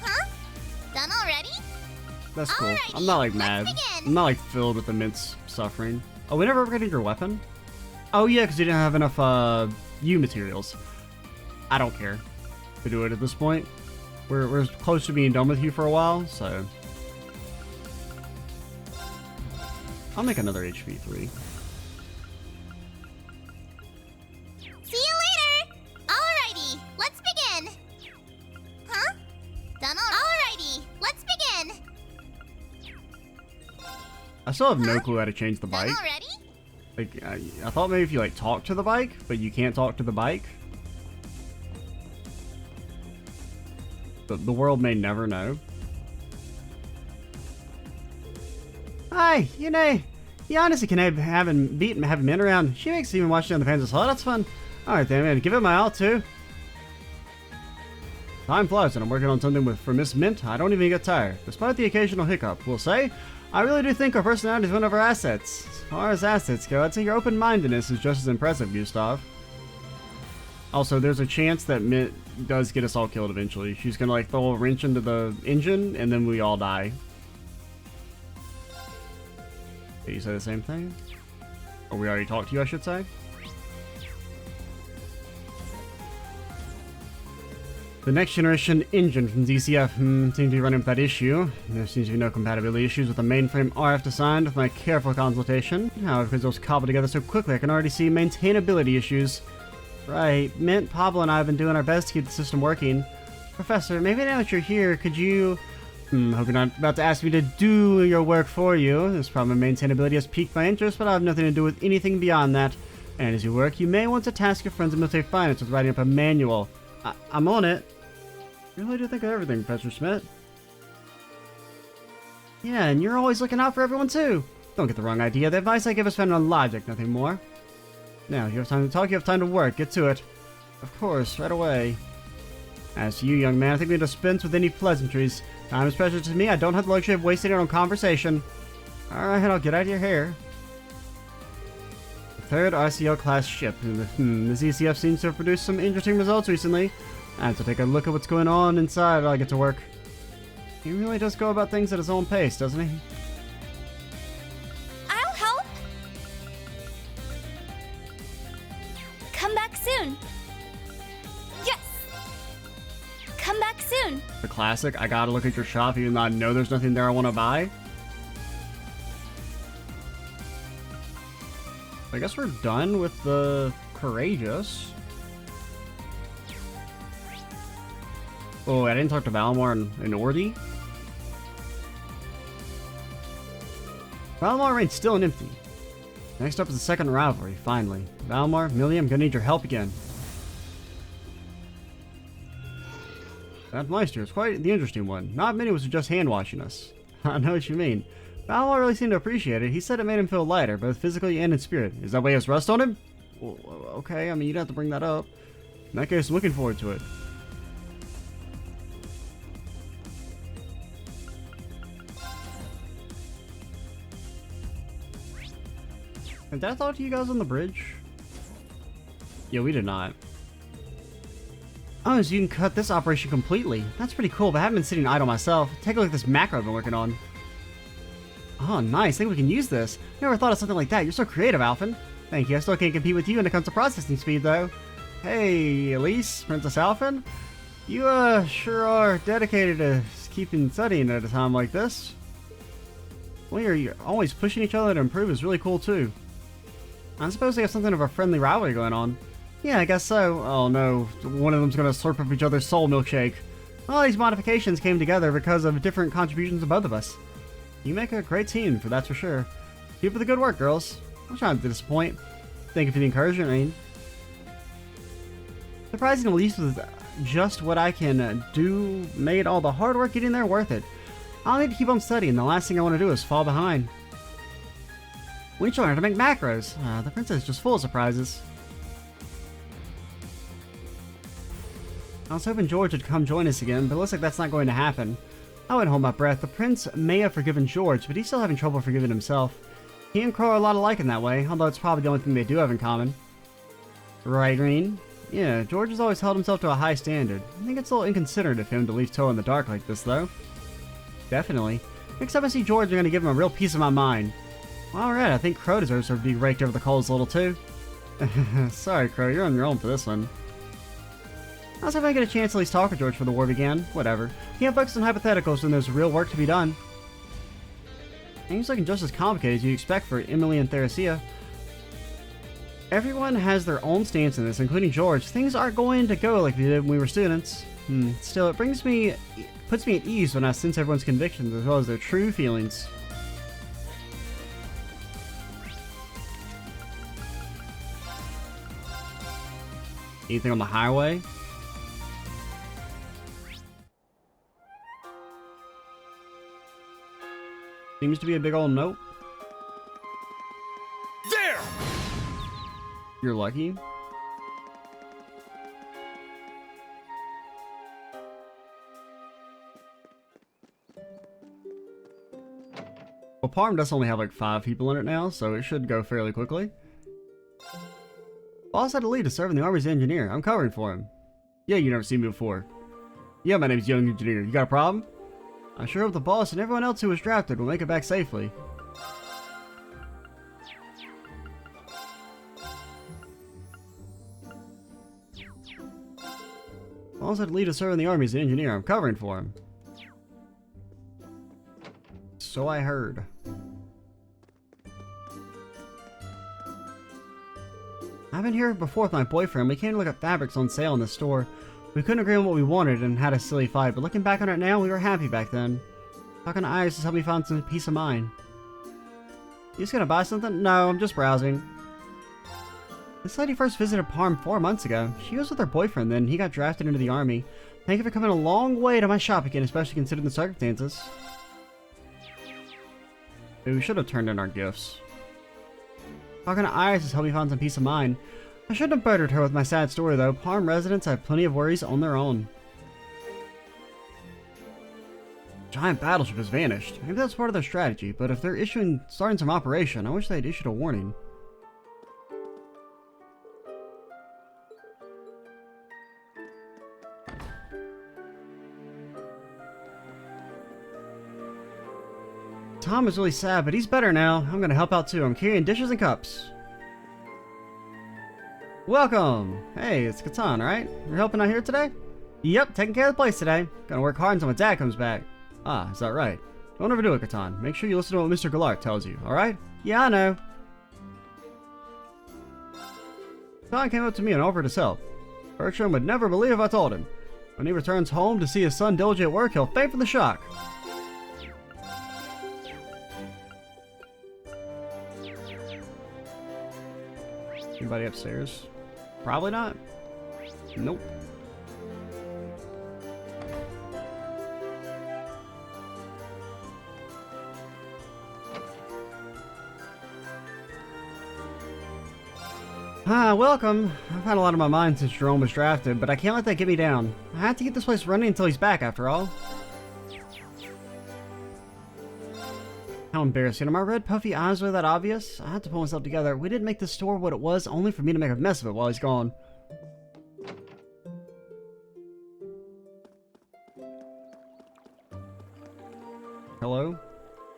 Huh? Done already? That's cool. Alrighty, I'm not like let's mad. begin. I'm not like filled with immense suffering. Oh, we never upgraded your weapon? Oh yeah, because you didn't have enough U materials. I don't care to do it at this point. We're close to being done with you for a while, so I'll make another HP 3. See you later. Alrighty, let's begin. Huh? Done alrighty, let's begin. I still have no clue how to change the Done bike. already? Like, I thought maybe if you like talk to the bike, but you can't talk to the bike. The world may never know. Hi, you know, you honestly can have men around. She makes even watch down the fans as well. That's fun. Alright then, man, give it my all too. Time flies and I'm working on something for Miss Mint. I don't even get tired. Despite the occasional hiccup, we'll say, I really do think our personality is one of our assets. As far as assets go, I'd say your open-mindedness is just as impressive, Gustav. Also, there's a chance that Mint does get us all killed eventually. She's gonna like throw a wrench into the engine and then we all die. Did you say the same thing? Or we already talked to you, I should say? The next generation engine from DCF seems to be running with that issue. There seems to be no compatibility issues with the mainframe RF designed with my careful consultation. However, because those cobbled together so quickly, I can already see maintainability issues. Right, Mint, Pablo, and I have been doing our best to keep the system working. Professor, maybe now that you're here, could you... hope you're not about to ask me to do your work for you. This problem of maintainability has piqued my interest, but I have nothing to do with anything beyond that. And as you work, you may want to task your friends in military finance with writing up a manual. I'm on it. You really do think of everything, Professor Schmidt. Yeah, and you're always looking out for everyone too. Don't get the wrong idea. The advice I give is founded on logic, nothing more. Now, you have time to talk, you have time to work. Get to it. Of course, right away. As for you, young man, I think we dispense with any pleasantries. Time is precious to me. I don't have the luxury of wasting it on conversation. Alright, I'll get out of your hair. The third RCL class ship. The ZCF seems to have produced some interesting results recently. I have to take a look at what's going on inside while I get to work. He really does go about things at his own pace, doesn't he? I'll help. Come back soon. Yes. Come back soon. The classic, I gotta look at your shop even though I know there's nothing there I want to buy. I guess we're done with the courageous. Oh, I didn't talk to Valmar and Ordi. Valmar remains still and empty. Next up is the second rivalry, finally. Valmar, Millie, I'm gonna need your help again. That Meister is quite the interesting one. Not many was just hand-washing us. I know what you mean. Valmar really seemed to appreciate it. He said it made him feel lighter, both physically and in spirit. Is that why he has rust on him? Well, okay, I mean, you'd have to bring that up. In that case, looking forward to it. Did I talk to you guys on the bridge? Yeah, we did not. Oh, so you can cut this operation completely. That's pretty cool, but I haven't been sitting idle myself. Take a look at this macro I've been working on. Oh, nice. I think we can use this. Never thought of something like that. You're so creative, Alphen. Thank you. I still can't compete with you when it comes to processing speed, though. Hey, Elise, Princess Alphen. You, sure are dedicated to keeping studying at a time like this. Well, you're always pushing each other to improve is really cool, too. I suppose they have something of a friendly rivalry going on. Yeah, I guess so. Oh no, one of them's gonna slurp up each other's soul milkshake. All these modifications came together because of different contributions of both of us. You make a great team, for that's for sure. Keep up the good work, girls. I'm trying to disappoint. Thank you for the encouragement, I mean. Surprising Elise with just what I can do made all the hard work getting there worth it. I'll need to keep on studying. The last thing I want to do is fall behind. We need to learn how to make macros. The princess is just full of surprises. I was hoping George would come join us again, but it looks like that's not going to happen. I wouldn't hold my breath. The prince may have forgiven George, but he's still having trouble forgiving himself. He and Crow are a lot alike in that way, although it's probably the only thing they do have in common. Right, Green? Yeah, George has always held himself to a high standard. I think it's a little inconsiderate of him to leave Toe in the dark like this, though. Definitely. Next time I see George, I'm going to give him a real piece of my mind. Alright, I think Crow deserves to be raked over the coals a little too. Sorry, Crow, you're on your own for this one. I was hoping I get a chance to at least talk with George before the war began. Whatever. Can't focus on hypotheticals when there's real work to be done. Things looking just as complicated as you'd expect for Emily and Theresia. Everyone has their own stance in this, including George. Things aren't going to go like they did when we were students. Still, it puts me at ease when I sense everyone's convictions as well as their true feelings. Anything on the highway? Seems to be a big old note. There! You're lucky. Well, Parm does only have like 5 people in it now, so it should go fairly quickly. Boss had a lead to serve in the Army's engineer. I'm covering for him. Yeah, you never seen me before. Yeah, my name's Young Engineer. You got a problem? I sure hope the boss and everyone else who was drafted will make it back safely. Boss had a lead to serve in the Army as an engineer. I'm covering for him. So I heard. I've been here before with my boyfriend. We came to look at fabrics on sale in the store. We couldn't agree on what we wanted and had a silly fight, but looking back on it now, we were happy back then. Talking to Iris has helped me find some peace of mind. You just gonna buy something? No, I'm just browsing. This lady first visited Parm 4 months ago. She was with her boyfriend then. He got drafted into the army. Thank you for coming a long way to my shop again, especially considering the circumstances. Maybe we should have turned in our gifts. Talking to Iris has helped me find some peace of mind. I shouldn't have burdened her with my sad story, though. Parm residents have plenty of worries on their own. Giant battleship has vanished. Maybe that's part of their strategy, but if they're starting some operation, I wish they'd issued a warning. Tom is really sad, but he's better now. I'm gonna help out too. I'm carrying dishes and cups. Welcome! Hey, it's Catan, right? You're helping out here today? Yep, taking care of the place today. Gonna work hard until my dad comes back. Ah, is that right? Don't overdo it, Catan. Make sure you listen to what Mr. Gallart tells you, alright? Yeah, I know. Catan came up to me and offered his help. Bertram would never believe if I told him. When he returns home to see his son diligent at work, he'll faint from the shock. Anybody upstairs? Probably not. Nope. Ah, welcome. I've had a lot on my mind since Jerome was drafted, but I can't let that get me down. I have to get this place running until he's back, after all. How embarrassing. Are my red puffy eyes really that obvious? I had to pull myself together. We didn't make this store what it was, only for me to make a mess of it while he's gone. Hello?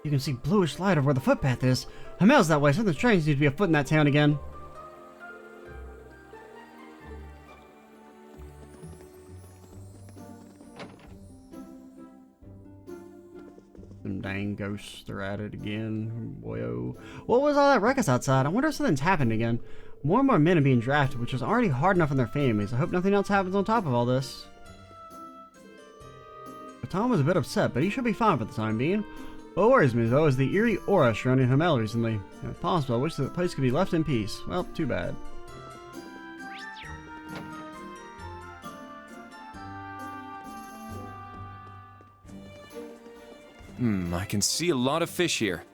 You can see bluish light over where the footpath is. Hamel's that way, so the trains need to be afoot in that town again. Them dang ghosts, they're at it again. Boyo. What was all that ruckus outside? I wonder if something's happened again. More and more men are being drafted, which is already hard enough on their families. I hope nothing else happens on top of all this. But Tom was a bit upset, but he should be fine for the time being. What worries me, though, is the eerie aura surrounding Hamel recently. If possible, I wish that the place could be left in peace. Well, too bad. I can see a lot of fish here.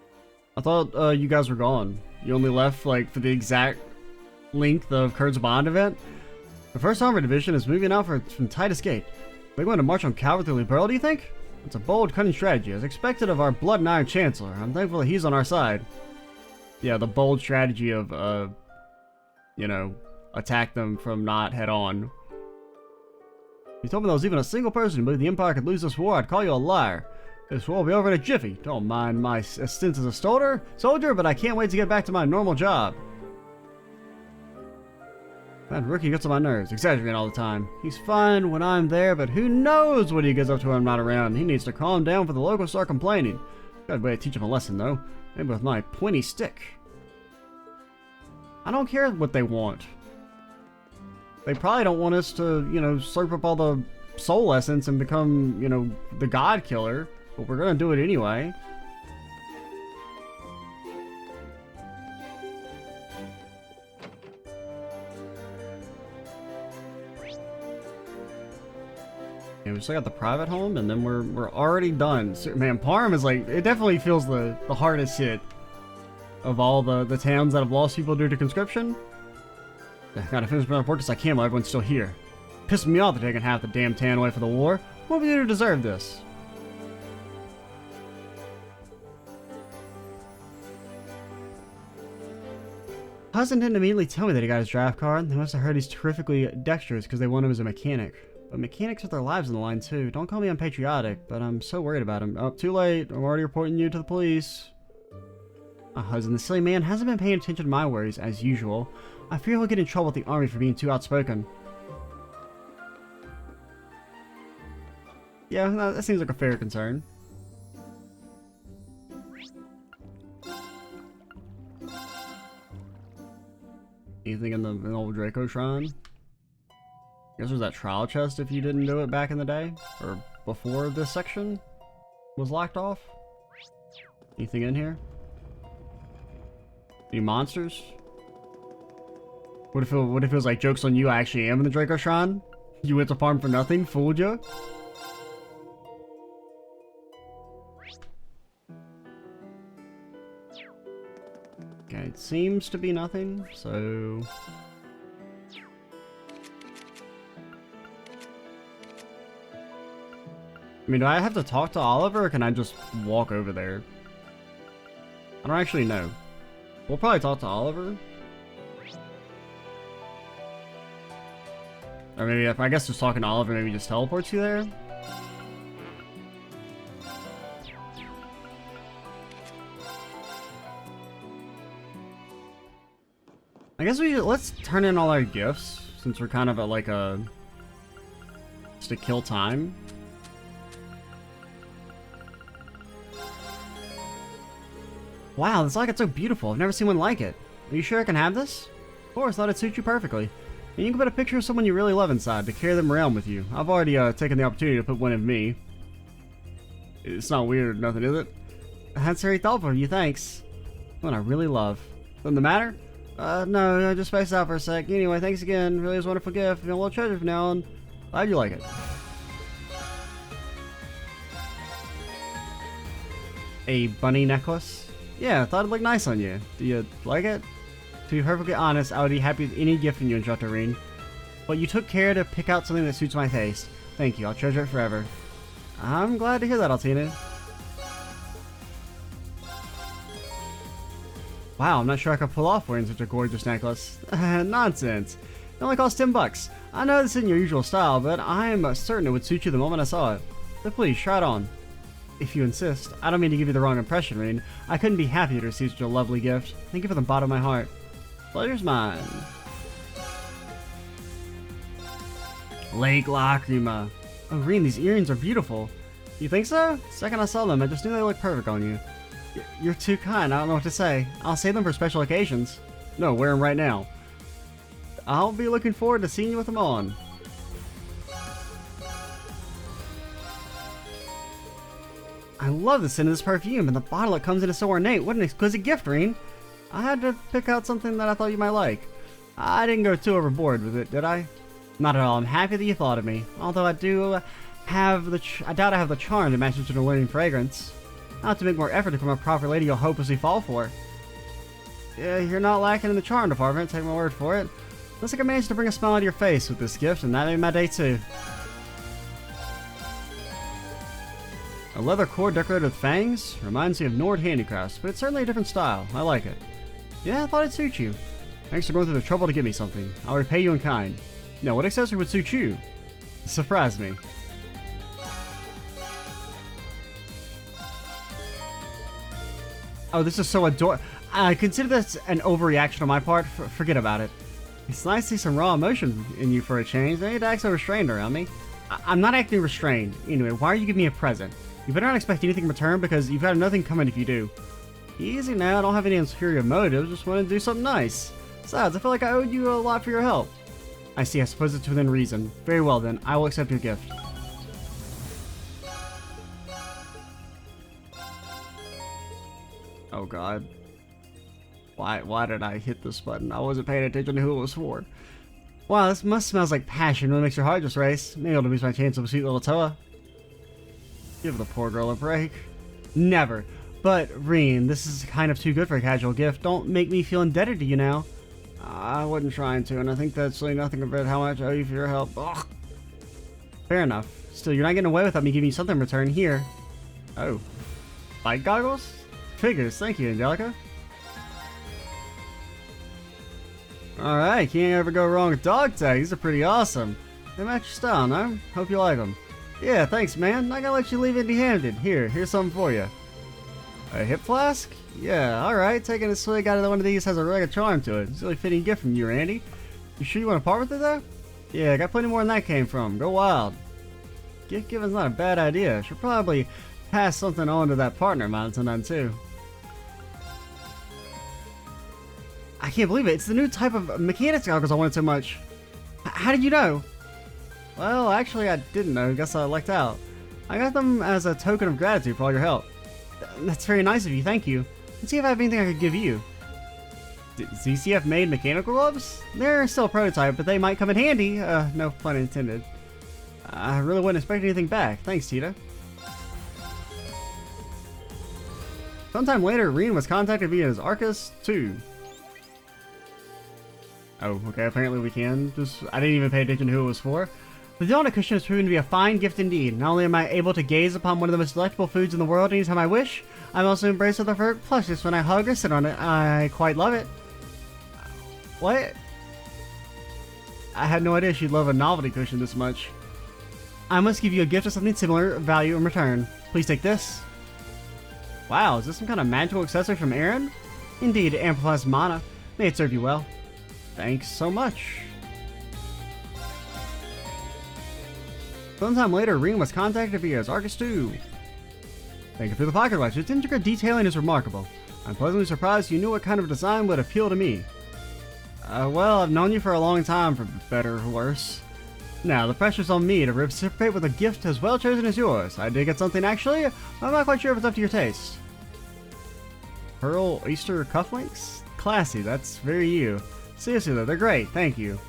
I thought you guys were gone. You only left, like, for the exact length of Kurt's Bond event. The 1st Armored Division is moving out from Titus Gate. We're going to march on Calvert-Lily Pearl, do you think? It's a bold, cunning strategy, as expected of our Blood and Iron Chancellor. I'm thankful that he's on our side. Yeah, the bold strategy of, you know, attack them from not head-on. If you told me there was even a single person who believed the Empire could lose this war, I'd call you a liar. This war will be over in a jiffy. Don't mind my stint as a soldier, but I can't wait to get back to my normal job. That rookie gets on my nerves, exaggerating all the time. He's fine when I'm there, but who knows what he gets up to when I'm not around. He needs to calm down for the locals start complaining. Good way to teach him a lesson, though. Maybe with my pointy stick. I don't care what they want. They probably don't want us to, you know, slurp up all the soul essence and become, you know, the god killer. But we're gonna do it anyway. Okay, we still got the private home, and then we're already done. So, man, Parm is like, it definitely feels the hardest hit of all the towns that have lost people due to conscription. I gotta finish my work as I can while everyone's still here. Pissing me off that they're taking half the damn town away for the war. What would we do to deserve this? Hudson didn't immediately tell me that he got his draft card. They must have heard he's terrifically dexterous because they want him as a mechanic. But mechanics with their lives on the line too. Don't call me unpatriotic, but I'm so worried about him. Oh, too late. I'm already reporting you to the police. Hudson, the silly man hasn't been paying attention to my worries as usual. I fear he'll get in trouble with the army for being too outspoken. Yeah, that seems like a fair concern. Anything in the old Draco Shrine? I guess there's that trial chest if you didn't do it back in the day? Or before this section was locked off? Anything in here? Any monsters? What if it was like, joke's on you, I actually am in the Draco Shrine? You went to farm for nothing? Fooled you? Okay, it seems to be nothing, so... I mean, do I have to talk to Oliver, or can I just walk over there? I don't actually know. We'll probably talk to Oliver. Or maybe, if I guess just talking to Oliver maybe just teleports you there? I guess let's turn in all our gifts, since we're kind of at like a... just to kill time. Wow, this locket's so beautiful. I've never seen one like it. Are you sure I can have this? Of course, thought it'd suit you perfectly. And you can put a picture of someone you really love inside to carry them around with you. I've already taken the opportunity to put one of me. It's not weird or nothing, is it? That's very thoughtful of you, thanks. One I really love. Something the matter? No, I just spaced out for a sec. Anyway, thanks again. Really was a wonderful gift. And a little treasure from now on. Glad you like it. A bunny necklace? Yeah, I thought it looked nice on you. Do you like it? To be perfectly honest, I would be happy with any gift from you, Instructor Reen. But you took care to pick out something that suits my taste. Thank you, I'll treasure it forever. I'm glad to hear that, Altina. Wow, I'm not sure I could pull off wearing such a gorgeous necklace. Nonsense. It only costs $10. I know this isn't your usual style, but I am certain it would suit you the moment I saw it. So please, try it on. If you insist. I don't mean to give you the wrong impression, Reen. I couldn't be happier to receive such a lovely gift. Thank you from the bottom of my heart. Pleasure's mine. Lake Lacrima. Oh, Reen, these earrings are beautiful. You think so? The second I saw them, I just knew they looked perfect on you. You're too kind. I don't know what to say. I'll save them for special occasions. No, wear them right now. I'll be looking forward to seeing you with them on. I love the scent of this perfume, and the bottle it comes in is so ornate. What an exquisite gift, Reen. I had to pick out something that I thought you might like. I didn't go too overboard with it, did I? Not at all. I'm happy that you thought of me. Although I doubt I have the charm to match it to the alluring fragrance. I'll have to make more effort to become a proper lady you'll hopelessly fall for. Yeah, you're not lacking in the charm department, take my word for it. Looks like I managed to bring a smile to your face with this gift, and that made my day too. A leather cord decorated with fangs? Reminds me of Nord handicrafts, but it's certainly a different style. I like it. Yeah, I thought it'd suit you. Thanks for going through the trouble to give me something. I'll repay you in kind. Now, what accessory would suit you? Surprise me. Oh, this is so adorable. I consider this an overreaction on my part. Forget about it. It's nice to see some raw emotion in you for a change. Don't need to act so restrained around me. I'm not acting restrained. Anyway, why are you giving me a present? You better not expect anything in return because you've got nothing coming if you do. Easy now, I don't have any ulterior motives, just want to do something nice. Besides, I feel like I owed you a lot for your help. I see, I suppose it's within reason. Very well then, I will accept your gift. Oh god. Why did I hit this button? I wasn't paying attention to who it was for. Wow, this must smells like passion. Really makes your heart just race. Maybe I'll lose my chance of a sweet little Toa. Give the poor girl a break. Never. But, Reen, this is kind of too good for a casual gift. Don't make me feel indebted to you now. I wasn't trying to, and I think that's really nothing compared to how much I owe you for your help. Ugh. Fair enough. Still, you're not getting away without me giving you something in return here. Oh. Light goggles? Figures. Thank you, Angelica. Alright, can't ever go wrong with dog tags. These are pretty awesome. They match your style, no? Hope you like them. Yeah, thanks, man. Not gonna let you leave empty-handed. Here's something for you. A hip flask? Yeah, alright. Taking a swig out of one of these has a regular charm to it. It's a really fitting gift from you, Randy. You sure you want to part with it, though? Yeah, got plenty more than that came from. Go wild. Gift giving's not a bad idea. Should probably pass something on to that partner of mine sometime, too. I can't believe it. It's the new type of mechanics goggles I wanted so much. How did you know? Well, actually, I didn't know. Guess I lucked out. I got them as a token of gratitude for all your help. That's very nice of you. Thank you. Let's see if I have anything I could give you. ZCF made mechanical gloves? They're still a prototype, but they might come in handy. No pun intended. I really wouldn't expect anything back. Thanks, Tita. Sometime later, Reen was contacted via his Arcus 2. Oh, okay, apparently we can. I didn't even pay attention to who it was for. The donut cushion has proven to be a fine gift indeed. Not only am I able to gaze upon one of the most delectable foods in the world anytime I wish, I'm also embraced with a fur plushness when I hug or sit on it. I quite love it. What? I had no idea she'd love a novelty cushion this much. I must give you a gift of something similar value in return. Please take this. Wow, is this some kind of magical accessory from Aaron? Indeed, it amplifies mana. May it serve you well. Thanks so much. Sometime later, Reen was contacted via his Arcus 2. Thank you for the pocket watch. Its intricate detailing is remarkable. I'm pleasantly surprised you knew what kind of design would appeal to me. Well, I've known you for a long time, for better or worse. Now, the pressure's on me to reciprocate with a gift as well chosen as yours. I did get something, actually. I'm not quite sure if it's up to your taste. Pearl Easter cufflinks? Classy, that's very you. Seriously though, they're great, thank you.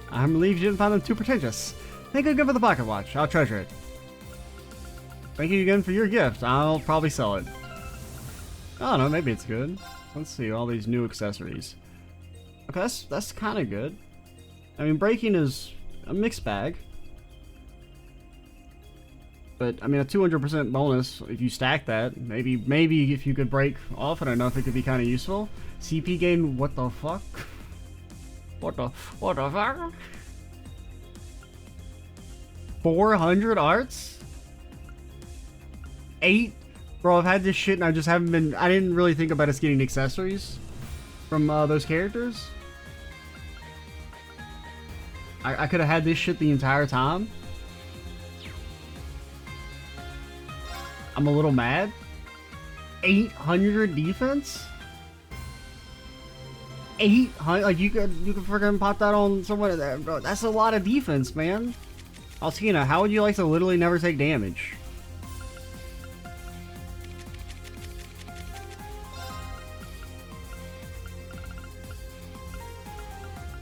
I'm relieved you didn't find them too pretentious. Thank you again for the pocket watch, I'll treasure it. Thank you again for your gift, I'll probably sell it. I don't know, maybe it's good. Let's see, all these new accessories. Okay, that's kind of good. I mean, breaking is a mixed bag. But, I mean, a 200% bonus, if you stack that, maybe if you could break off, I don't know if it could be kind of useful. CP gain, what the fuck? What the fuck? 400 arts? 8? Bro, I've had this shit and I just haven't been, I didn't really think about us getting accessories from those characters. I could have had this shit the entire time. I'm a little mad. 800 defense? 800, like you could freaking pop that on someone. Bro, that's a lot of defense, man. Altina, how would you like to literally never take damage?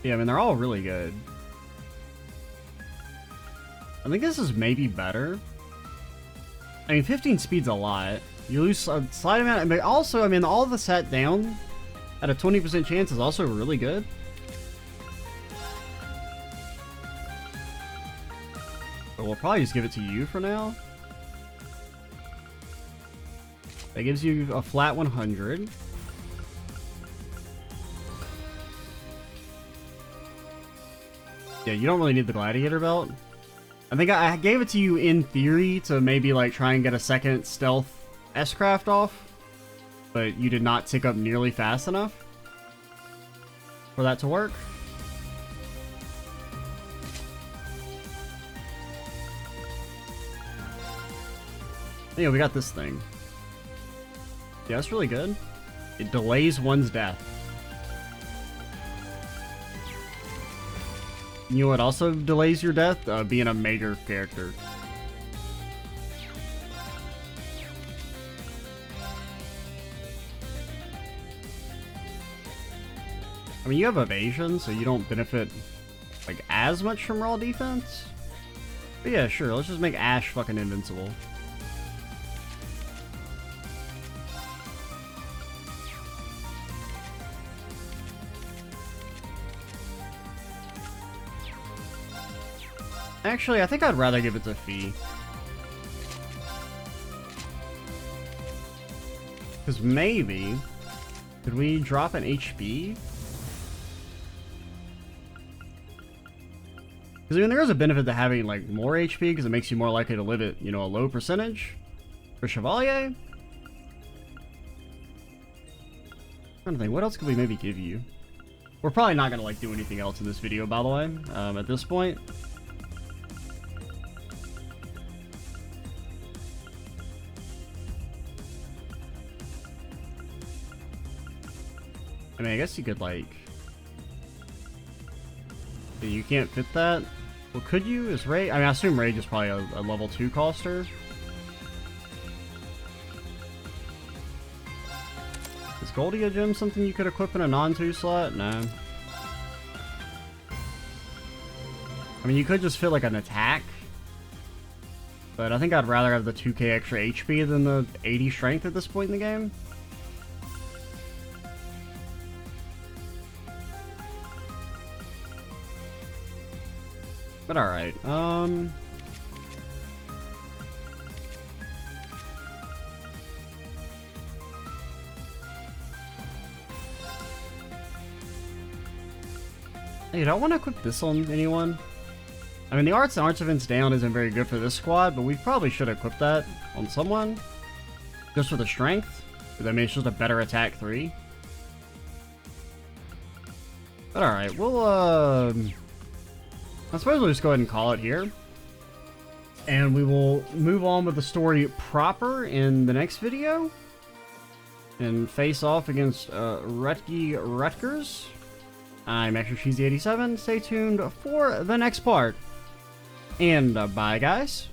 Yeah, I mean, they're all really good. I think this is maybe better. I mean, 15 speed's a lot. You lose a slight amount, but also, I mean, all the set down at a 20% chance is also really good. But we'll probably just give it to you for now. That gives you a flat 100. Yeah, you don't really need the gladiator belt. I think I gave it to you in theory to maybe like try and get a second stealth S-craft off, but you did not tick up nearly fast enough for that to work. Yeah, we got this thing. Yeah, that's really good. It delays one's death. You know what also delays your death? Being a major character. I mean, you have evasion, so you don't benefit like as much from raw defense. But yeah, sure, let's just make Ash fucking invincible. Actually, I think I'd rather give it to Fee. Because maybe... Could we drop an HP? Because I mean, there is a benefit to having like more HP, because it makes you more likely to live at, you know, a low percentage. For Chevalier? I'm trying to think, what else could we maybe give you? We're probably not going to like do anything else in this video, by the way, at this point. I mean, I guess you could, like... You can't fit that? Well, could you? Is Rage... I mean, I assume Rage is probably a level 2 coster. Is Goldia Gem something you could equip in a non-2 slot? No. I mean, you could just fit, like, an attack. But I think I'd rather have the 2k extra HP than the 80 strength at this point in the game. But alright, hey, do I want to equip this on anyone? I mean, the Arts and Arch Events down isn't very good for this squad, but we probably should equip that on someone. Just for the strength. But I mean, it's just a better attack 3. But alright, we'll, I suppose we'll just go ahead and call it here. And we will move on with the story proper in the next video. And face off against, Rutgers. I'm Extra Cheesy 87. Stay tuned for the next part. And bye, guys.